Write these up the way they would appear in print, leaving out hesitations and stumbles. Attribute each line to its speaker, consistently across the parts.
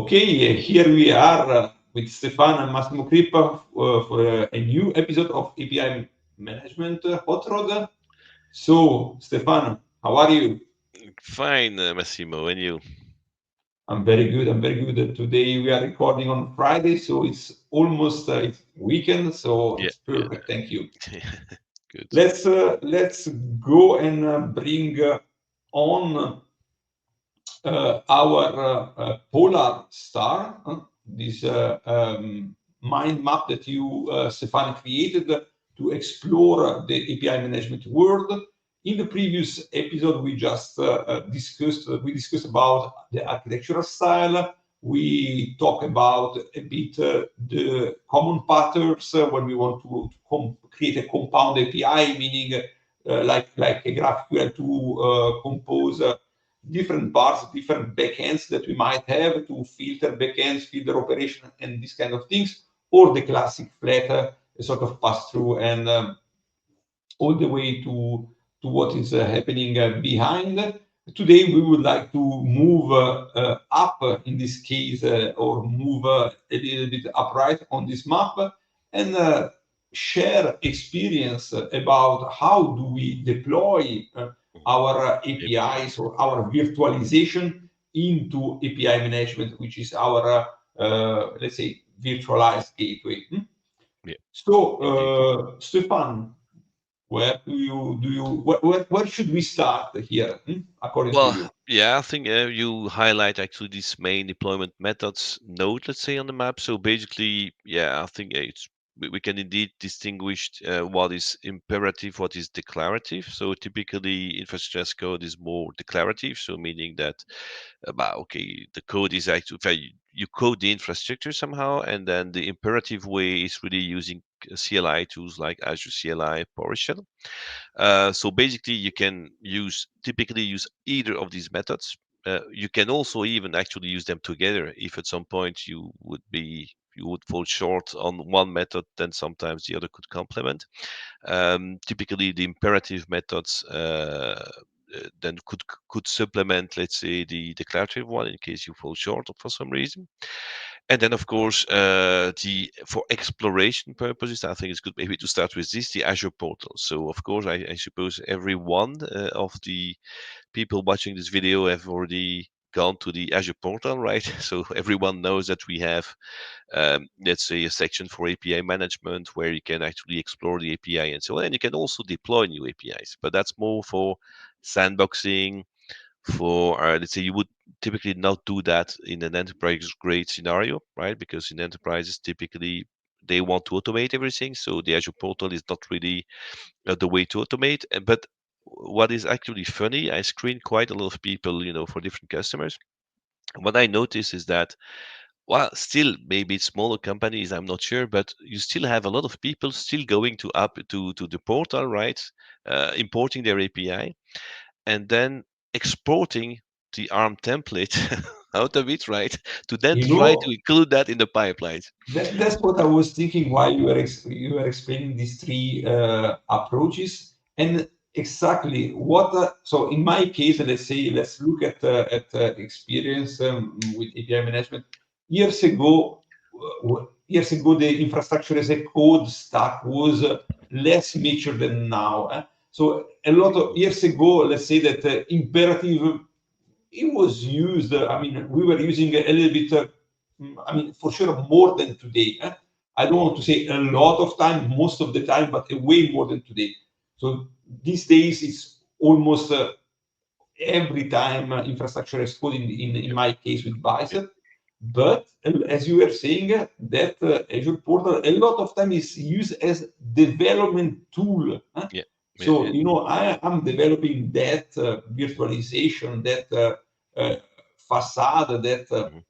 Speaker 1: Okay, here we are with Stephane and Massimo for a new episode of APIM Management Hotrod. So, Stephane, how are you?
Speaker 2: Fine, Massimo, and you?
Speaker 1: I'm very good. I'm very good. Today we are recording on Friday, so it's almost it's weekend, so
Speaker 2: Yeah,
Speaker 1: it's
Speaker 2: yeah,
Speaker 1: perfect. Thank you.
Speaker 2: good.
Speaker 1: Let's go and bring on our polar star, this mind map that you, Stefan, created to explore the API management world. In the previous episode, we just discussed about the architectural style. We talk about a bit the common patterns when we want to create a compound API, meaning like a GraphQL to compose different parts, different backends that we might have to filter backends, filter operation, and these kind of things, or the classic flat sort of pass through and all the way to what is happening behind. Today, we would like to move up in this case, or move a little bit upright on this map and share experience about how do we deploy our
Speaker 2: Yep.
Speaker 1: APIs or our virtualization into API management, which is our, let's say, virtualized gateway.
Speaker 2: Yeah,
Speaker 1: So,
Speaker 2: indeed.
Speaker 1: Stefan, where should we start here, according to
Speaker 2: Well,
Speaker 1: you?
Speaker 2: yeah, I think you highlight actually these main deployment methods node, let's say, on the map. So basically, yeah, I think we can indeed distinguish what is imperative, what is declarative. So typically, infrastructure as code is more declarative, so meaning that about okay, the code is actually you code the infrastructure somehow, and then the imperative way is really using CLI tools like Azure CLI, PowerShell. So basically, you can typically use either of these methods. You can also even actually use them together if at some point you would fall short on one method, then sometimes the other could complement. Typically, the imperative methods then could supplement, let's say, the declarative one in case you fall short for some reason. And then, of course, the for exploration purposes, I think it's good maybe to start with the Azure portal. So, of course, I suppose every one of the people watching this video have already gone to the Azure portal, right? So everyone knows that we have, let's say, a section for API management where you can actually explore the API and so on. And you can also deploy new APIs, but that's more for sandboxing, for let's say you would typically not do that in an enterprise grade scenario, right? Because in enterprises typically they want to automate everything, so the Azure portal is not really the way to automate. But what is actually funny, I screen quite a lot of people, for different customers. What I notice is that, well, still maybe it's smaller companies, I'm not sure, but you still have a lot of people still going to the portal, right? Importing their API and then exporting the ARM template out of it, right? To then
Speaker 1: You
Speaker 2: try to
Speaker 1: know,
Speaker 2: include that in the pipelines.
Speaker 1: that's what I was thinking while you were explaining these three approaches, and exactly what. So in my case, let's look at experience with API management. Years ago, the infrastructure as a code stack was less mature than now. So a lot of years ago, let's say that imperative it was used. I mean, we were using a little bit. I mean, for sure, more than today. I don't want to say a lot of time, most of the time, but way more than today. So these days, it's almost every time infrastructure is code in
Speaker 2: Yep,
Speaker 1: my case with
Speaker 2: yep,
Speaker 1: Bicep. But as you were saying, that Azure Portal a lot of time is used as development tool.
Speaker 2: yeah, yeah,
Speaker 1: So
Speaker 2: yeah.
Speaker 1: I am developing that virtualization, that uh, facade, that
Speaker 2: Mhm,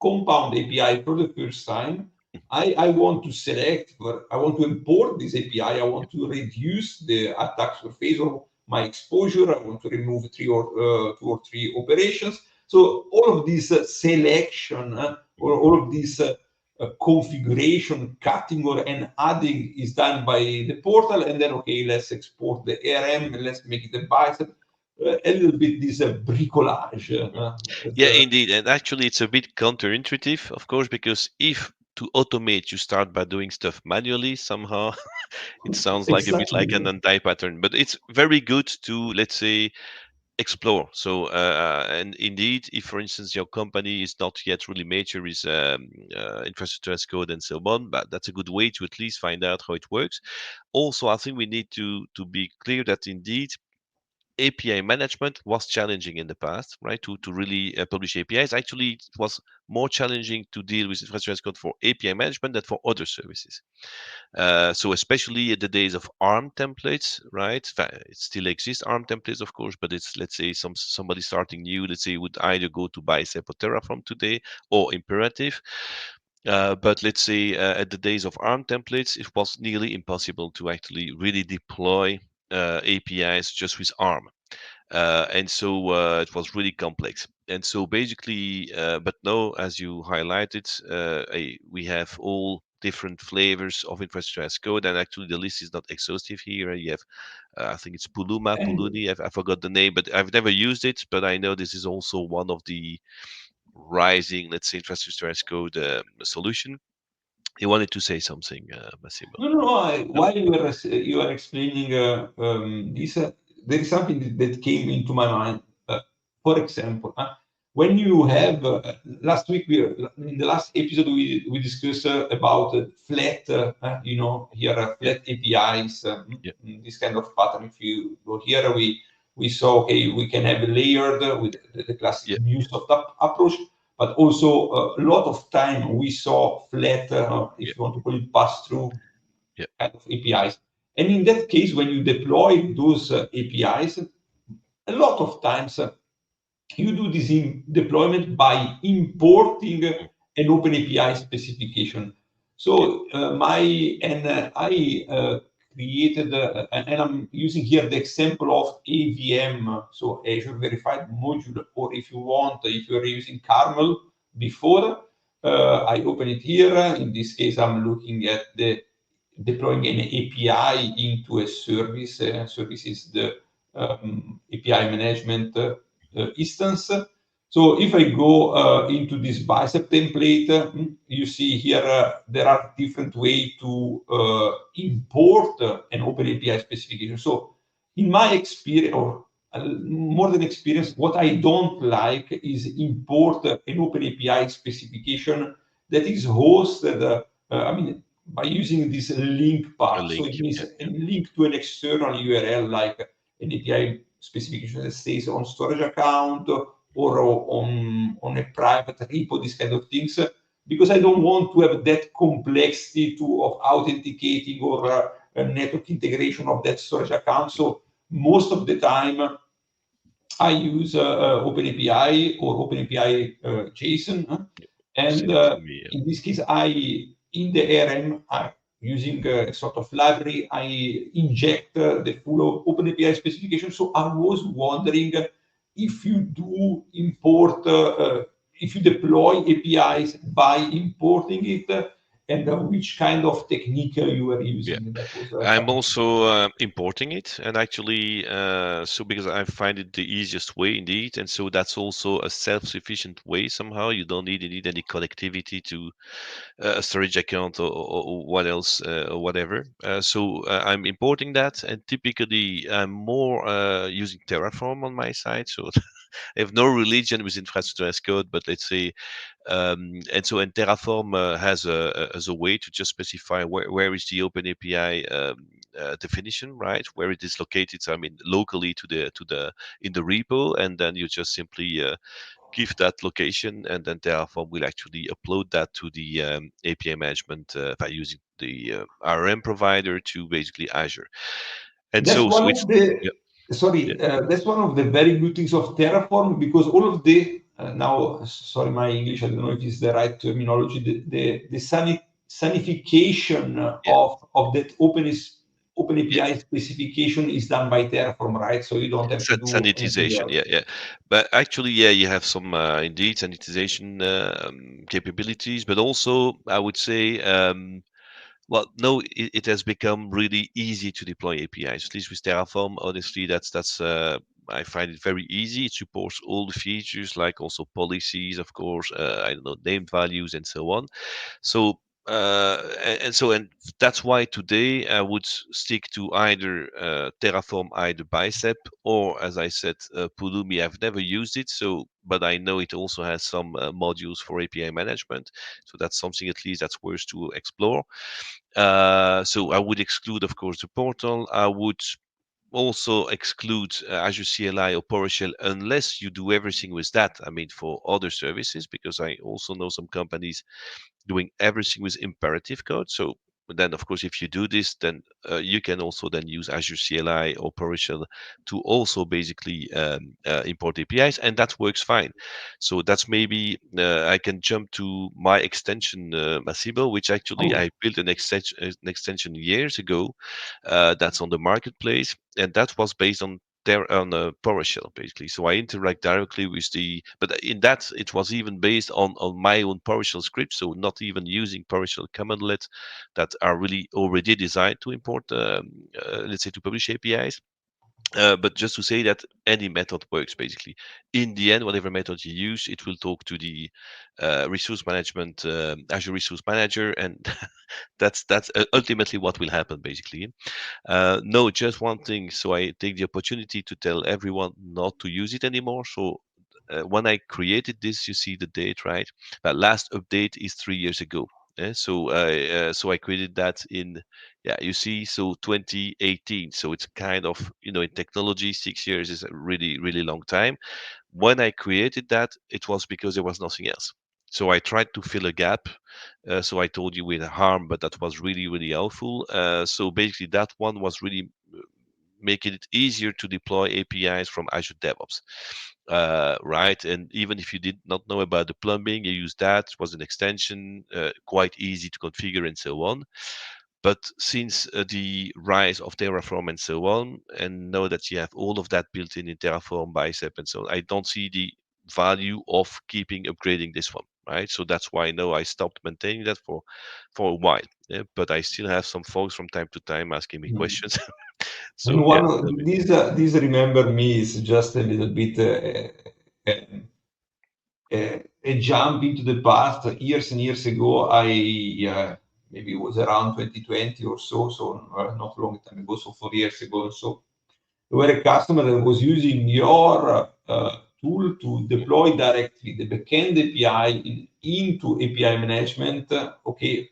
Speaker 1: compound API for the first time. I want to select, I want to import this API, I
Speaker 2: yep,
Speaker 1: want to reduce the attack surface or my exposure, I want to remove two or three operations. So all of this selection or
Speaker 2: mhm,
Speaker 1: all of this configuration, cutting or and adding is done by the portal, and then okay, let's export the ARM, let's make it a bicep. a little bit this bricolage.
Speaker 2: Yeah, indeed. And actually, it's a bit counterintuitive, of course, because if to automate, you start by doing stuff manually somehow. It sounds like a bit like an
Speaker 1: Exactly.
Speaker 2: anti-pattern, but it's very good to, let's say, explore. So, and indeed, if for instance your company is not yet really mature is infrastructure as code and so on, but that's a good way to at least find out how it works. Also, I think we need to be clear that indeed API management was challenging in the past, right? To really publish APIs. Actually, it was more challenging to deal with infrastructure as code for API management than for other services. So especially in the days of ARM templates, right? It still exists ARM templates, of course, but it's, let's say, somebody starting new, let's say, would either go to Bicep or Terraform today or Imperative. But let's say at the days of ARM templates, it was nearly impossible to actually really deploy APIs just with ARM. And so it was really complex. And so basically, but now, as you highlighted, we have all different flavors of infrastructure as code, and actually the list is not exhaustive here. You have, I think it's
Speaker 1: And
Speaker 2: Pulumi. I forgot the name, but I've never used it. But I know this is also one of the rising, let's say, infrastructure as code solution. You wanted to say something, Massimo?
Speaker 1: no, no, no.
Speaker 2: No?
Speaker 1: While you are explaining this, there is something that came into my mind. For example, when you have last week, in the last episode, we discussed about flat, here flat APIs,
Speaker 2: Yeah,
Speaker 1: this kind of pattern. If you go here, we saw, okay, we can have layered with the classic
Speaker 2: yeah,
Speaker 1: MuleSoft approach, but also a lot of time we saw flat,
Speaker 2: yeah,
Speaker 1: if you want to call it pass-through
Speaker 2: yeah,
Speaker 1: kind of APIs. And in that case, when you deploy those APIs, a lot of times you do this deployment by importing
Speaker 2: mm,
Speaker 1: an OpenAPI specification.
Speaker 2: yeah,
Speaker 1: So I created, and I'm using here the example of AVM, so Azure Verified Module, or if you want, if you're using Carmel before, I open it here. In this case, I'm looking at the deploying an API into a service. Service is the API management instance. So if I go into this bicep template, you see here there are different ways to import an OpenAPI specification. So in my experience, or more than experience, what I don't like is import an OpenAPI specification that is hosted, by using this link
Speaker 2: a
Speaker 1: part. So
Speaker 2: link.
Speaker 1: it means
Speaker 2: Yeah,
Speaker 1: a
Speaker 2: yeah,
Speaker 1: link to an external URL like an API specification that stays on storage account or on a private repo, these kind of things, because I don't want to have that complexity of authenticating or a network integration of that storage account. So most of the time, I use OpenAPI or OpenAPI JSON, and
Speaker 2: same for me.
Speaker 1: in this case, in the ARM, using a sort of library, I inject the full OpenAPI specification. So I was wondering if you do import, if you deploy APIs by importing it, and which kind of technique you are
Speaker 2: Yeah.
Speaker 1: using. That was
Speaker 2: I'm
Speaker 1: something.
Speaker 2: also importing it, and actually, so because I find it the easiest way indeed, and so that's also a self-sufficient way somehow. You don't need indeed any connectivity to a storage account or what else or whatever. So I'm importing that, and typically I'm more using Terraform on my side. So I have no religion with infrastructure as code, but let's say and Terraform has a way to just specify where is the Open API definition, right? Where it is located. So I mean, locally to the in the repo, and then you just simply give that location, and then Terraform will actually upload that to the API management by using the RM provider to basically Azure. And
Speaker 1: That's
Speaker 2: so
Speaker 1: one
Speaker 2: it's
Speaker 1: of the,
Speaker 2: yeah, yeah,
Speaker 1: sorry, that's one of the very good things of Terraform, because all of the, now, sorry, my English, I don't know if it's the right terminology, the sanification
Speaker 2: yeah.
Speaker 1: of that open API specification is done by Terraform, right? So you don't have to do anything
Speaker 2: Sanitization,
Speaker 1: else.
Speaker 2: yeah, yeah. But actually, yeah, you have some indeed sanitization capabilities, but also I would say, well, no, it has become really easy to deploy APIs. At least with Terraform, honestly, that's I find it very easy. It supports all the features, like also policies, of course, I don't know, named values and so on. So and that's why today I would stick to either Terraform, either Bicep, or as I said, Pulumi. I've never used it, so but I know it also has some modules for API management. So that's something at least that's worth to explore. So I would exclude, of course, the portal. I would also exclude Azure CLI or PowerShell unless you do everything with that. I mean, for other services, because I also know some companies doing everything with imperative code. So then, of course, if you do this, then you can also then use Azure CLI or PowerShell to also basically import APIs, and that works fine. So that's maybe I can jump to my extension, Massimo, which actually
Speaker 1: Oh,
Speaker 2: I built an extension years ago. That's on the marketplace, and that was based on there on a PowerShell basically. So I interact directly with but in that it was even based on my own PowerShell script, so not even using PowerShell commandlets that are really already designed to import, let's say, to publish APIs. But just to say that any method works basically. In the end, whatever method you use, it will talk to the resource management, Azure Resource Manager, and that's ultimately what will happen basically. No, just one thing. So I take the opportunity to tell everyone not to use it anymore. So when I created this, you see the date, right? That last update is 3 years ago. So I created that in, yeah, you see, so 2018. So it's kind of, in technology, 6 years is a really, really long time. When I created that, it was because there was nothing else. So I tried to fill a gap. So I told you with harm, but that was really, really helpful. So basically, that one was really making it easier to deploy APIs from Azure DevOps, right? And even if you did not know about the plumbing, you use that. It was an extension, quite easy to configure and so on. But since the rise of Terraform and so on, and know that you have all of that built in Terraform, Bicep, and so on, I don't see the value of keeping upgrading this one, right? So that's why I stopped maintaining that for a while. Yeah, but I still have some folks from time to time asking me
Speaker 1: mm.
Speaker 2: questions.
Speaker 1: And
Speaker 2: So yeah,
Speaker 1: one of these remember me is just a little bit a jump into the past. Years and years ago, maybe it was around 2020 or so not long time ago, so 4 years ago or so, there were a customer that was using your tool to deploy directly the backend API into API management. Okay,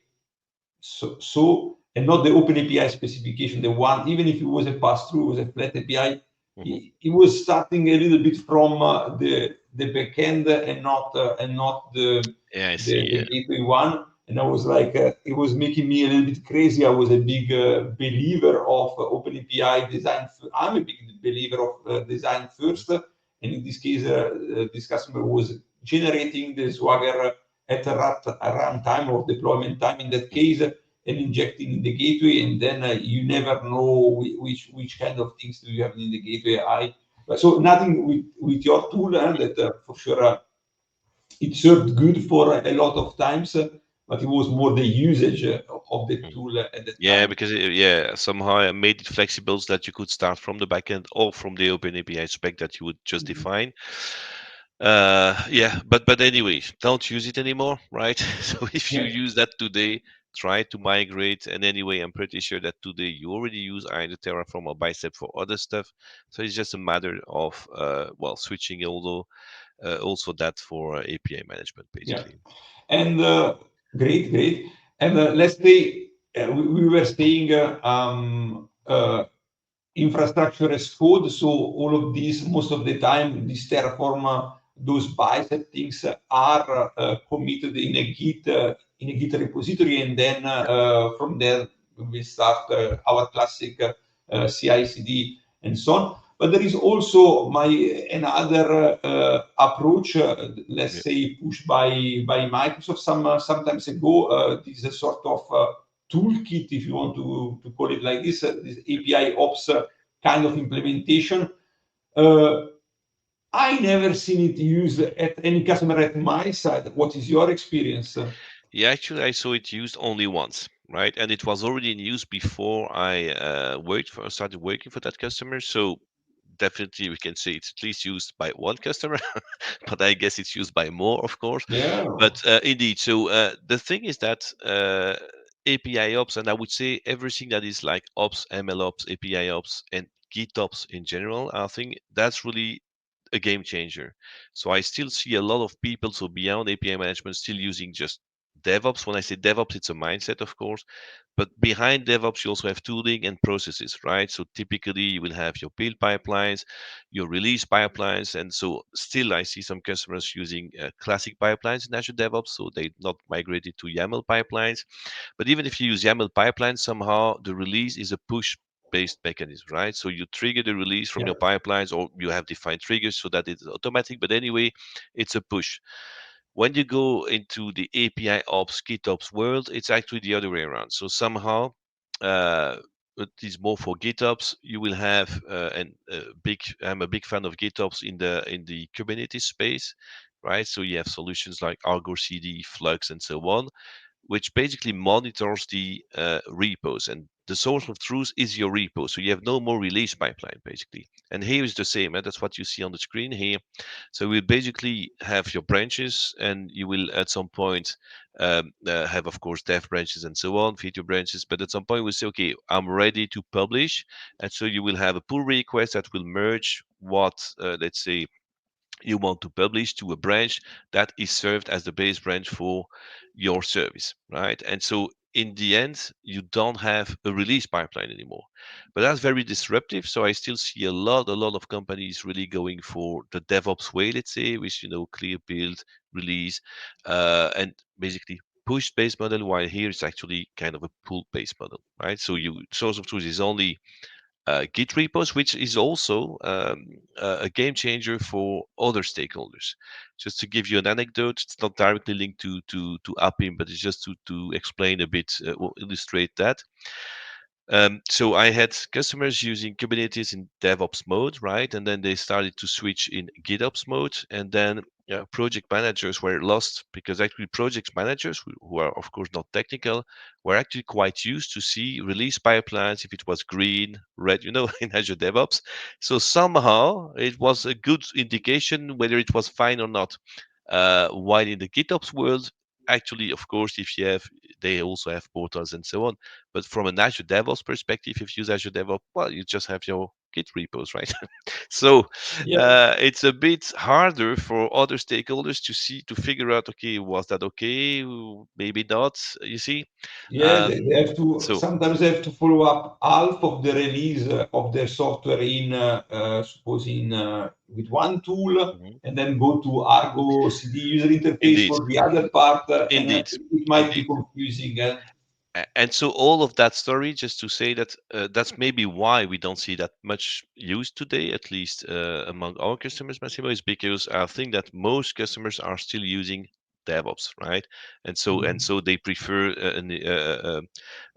Speaker 1: and not the open API specification, the one, even if it was a pass-through, it was a flat API,
Speaker 2: mhm.
Speaker 1: it was starting a little bit from the backend and not
Speaker 2: Yeah, I see.
Speaker 1: the
Speaker 2: Yeah.
Speaker 1: gateway one. And I was like, it was making me a little bit crazy. I was a big believer of open API design. I'm a big believer of design first. And in this case, this customer was generating the Swagger at a runtime or deployment time in that case, and injecting in the gateway, and then you never know which kind of things do you have in the gateway. So nothing with your tool, that for sure it served good for a lot of times, but it was more the usage of the
Speaker 2: Mhm.
Speaker 1: tool at that
Speaker 2: Yeah,
Speaker 1: time.
Speaker 2: because yeah, somehow I made it flexible so that you could start from the backend or from the open API spec that you would just
Speaker 1: Mhm.
Speaker 2: define. Yeah, but anyway, don't use it anymore, right? So if you
Speaker 1: Yeah,
Speaker 2: use that today, try to migrate. And anyway, I'm pretty sure that today you already use either Terraform or Bicep for other stuff. So it's just a matter of well, switching also that for API management,
Speaker 1: yeah.
Speaker 2: basically.
Speaker 1: And great. And let's say we were saying infrastructure as code. So all of these, most of the time, this Terraform, those bicep things are committed in a Git repository, and then from there we start our classic CI/CD and so on. But there is also another approach, let's
Speaker 2: Yeah.
Speaker 1: say, pushed by Microsoft sometimes ago. This is a sort of toolkit, if you want to call it like this API Ops kind of implementation. Uh, I never seen it used at any customer at my side. What is your experience?
Speaker 2: Yeah, actually, I saw it used only once, right? And it was already in use before I started working for that customer. So definitely we can say it's at least used by one customer, but I guess it's used by more, of course.
Speaker 1: Yeah.
Speaker 2: But indeed, so the thing is that API ops, and I would say everything that is like ops, ML ops, API ops, and GitOps in general, I think that's really a game changer. So I still see a lot of people, so beyond API management, still using just DevOps. When I say DevOps, it's a mindset, of course, but behind DevOps, you also have tooling and processes, right? So typically you will have your build pipelines, your release pipelines. And so still I see some customers using classic pipelines in Azure DevOps, so they not migrated to YAML pipelines. But even if you use YAML pipelines, somehow the release is a push based mechanism, right? So you trigger the release from
Speaker 1: Yeah.
Speaker 2: your pipelines, or you have defined triggers so that it's automatic. But anyway, it's a push. When you go into the API ops, GitOps world, it's actually the other way around. So somehow, uh, it is more for GitOps. You will have I'm a big fan of GitOps in the Kubernetes space, right? So you have solutions like Argo CD, Flux, and so on, which basically monitors the repos, and the source of truth is your repo. So you have no more release pipeline basically. And here is the same, and that's what you see on the screen here. So we basically have your branches, and you will at some point have, of course, dev branches and so on, feature branches. But at some point, we say, okay, I'm ready to publish, and so you will have a pull request that will merge what, let's say, you want to publish to a branch that is served as the base branch for your service, right? And so in the end, you don't have a release pipeline anymore. But that's very disruptive. So I still see a lot of companies really going for the DevOps way, let's say, which, clear build, release, and basically push-based model, while here it's actually kind of a pull-based model, right? So you source of truth is only Git repos, which is also a game changer for other stakeholders. Just to give you an anecdote, it's not directly linked to APIM, but it's just to explain a bit or illustrate that. So I had customers using Kubernetes in DevOps mode, right? And then they started to switch in GitOps mode. And then project managers were lost, because actually project managers, who are of course not technical, were actually quite used to see release pipelines if it was green, red, in Azure DevOps. So somehow it was a good indication whether it was fine or not. While in the GitOps world, actually, of course, they also have portals and so on. But from an Azure DevOps perspective, if you use Azure DevOps, well, you just have your Git repos, right? So
Speaker 1: Yeah.
Speaker 2: it's a bit harder for other stakeholders to figure out, okay, was that okay? Maybe not. You see.
Speaker 1: Yeah, they have to
Speaker 2: So
Speaker 1: sometimes they have to follow up half of the release of their software in suppose in with one tool,
Speaker 2: mhm,
Speaker 1: and then go to Argo CD user interface
Speaker 2: indeed,
Speaker 1: for the other part, and
Speaker 2: indeed,
Speaker 1: it might be
Speaker 2: indeed.
Speaker 1: confusing.
Speaker 2: And so all of that story, just to say that that's maybe why we don't see that much used today, at least among our customers, Massimo, is because I think that most customers are still using DevOps, right? And so they prefer an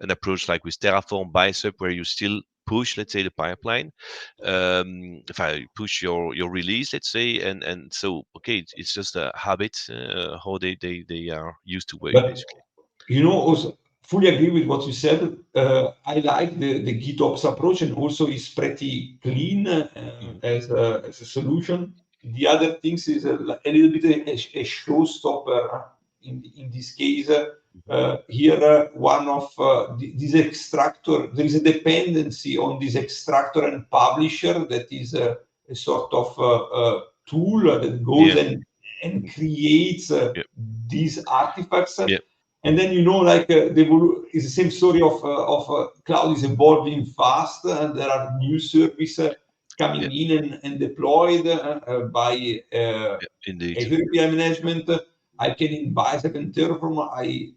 Speaker 2: approach like with Terraform, Bicep, where you still push, let's say, the pipeline, if I push your release, let's say, and so okay, it's just a habit, how they are used to work,
Speaker 1: But
Speaker 2: basically.
Speaker 1: also fully agree with what you said. I like the GitOps approach, and also it's pretty clean
Speaker 2: Mhm.
Speaker 1: as a solution. The other things is a little bit a showstopper in this case. Here, one of this extractor, there is a dependency on this extractor and publisher that is a sort of tool that goes
Speaker 2: Yeah.
Speaker 1: and creates
Speaker 2: Yeah.
Speaker 1: these artifacts.
Speaker 2: Yeah.
Speaker 1: And then like it's the same story of cloud is evolving fast. There are new services
Speaker 2: Yeah.
Speaker 1: coming in and deployed by
Speaker 2: Yeah. Indeed.
Speaker 1: Azure API management. I can in Bicep and Terraform.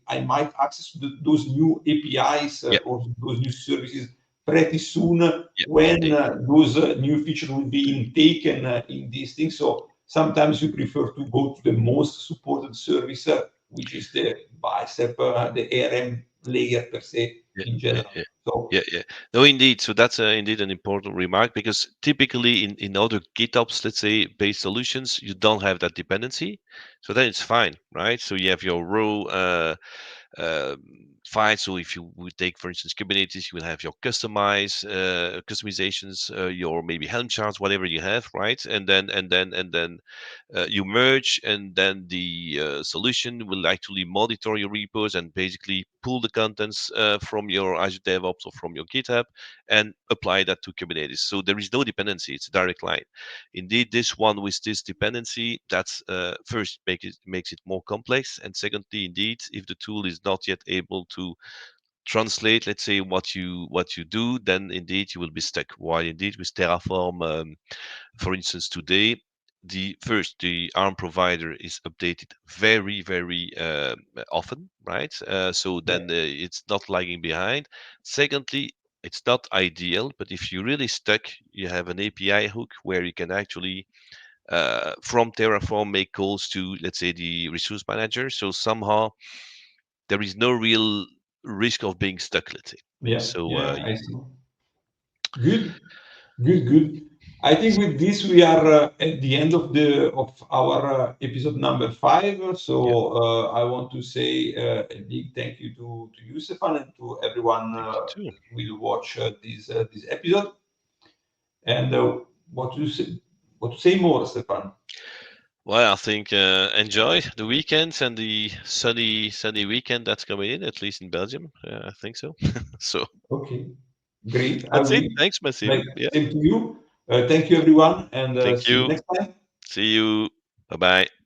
Speaker 1: I might access those new APIs
Speaker 2: Yeah.
Speaker 1: or those new services pretty soon
Speaker 2: Yeah.
Speaker 1: when
Speaker 2: Indeed.
Speaker 1: those new features will be taken in these things. So sometimes you prefer to go to the most supported service, which is the Bicep, the ARM layer per se
Speaker 2: Yeah.
Speaker 1: in
Speaker 2: Yeah.
Speaker 1: general.
Speaker 2: Yeah.
Speaker 1: So
Speaker 2: Yeah. Yeah. No, indeed. So that's indeed an important remark, because typically in other GitOps, let's say, based solutions, you don't have that dependency. So then it's fine, right? So you have your raw um, fine. So if you would take, for instance, Kubernetes, you will have your customizations, your maybe Helm charts, whatever you have, right? And then you merge, and then the solution will actually monitor your repos and basically pull the contents from your Azure DevOps or from your GitHub and apply that to Kubernetes. So there is no dependency; it's a direct line. Indeed, this one with this dependency, that's first makes it more complex, and secondly, indeed, if the tool is not yet able to translate, let's say, what you do, then indeed you will be stuck. While indeed with Terraform, for instance, today the ARM provider is updated very, very often, right? So
Speaker 1: Yeah.
Speaker 2: then it's not lagging behind. Secondly, it's not ideal, but if you're really stuck, you have an API hook where you can actually from Terraform make calls to, let's say, the resource manager. So somehow there is no real risk of being stuck, let's say.
Speaker 1: Yeah.
Speaker 2: So
Speaker 1: Yeah. I see. Good. Good. Good. I think with this we are at the end of our episode number 5. So
Speaker 2: yeah,
Speaker 1: I want to say a big thank you to you, Stefan, and to everyone
Speaker 2: thank you too.
Speaker 1: that will watch this episode. And what to say? What to say more, Stefan?
Speaker 2: Well, I think enjoy the weekends and the sunny weekend that's coming in, at least in Belgium. I think so. So
Speaker 1: Okay, great. I
Speaker 2: that's it.
Speaker 1: will
Speaker 2: Thanks,
Speaker 1: like
Speaker 2: Massim. Yeah,
Speaker 1: same to you. Thank you, everyone, and
Speaker 2: thank
Speaker 1: see you
Speaker 2: you.
Speaker 1: next time.
Speaker 2: See you. Bye bye.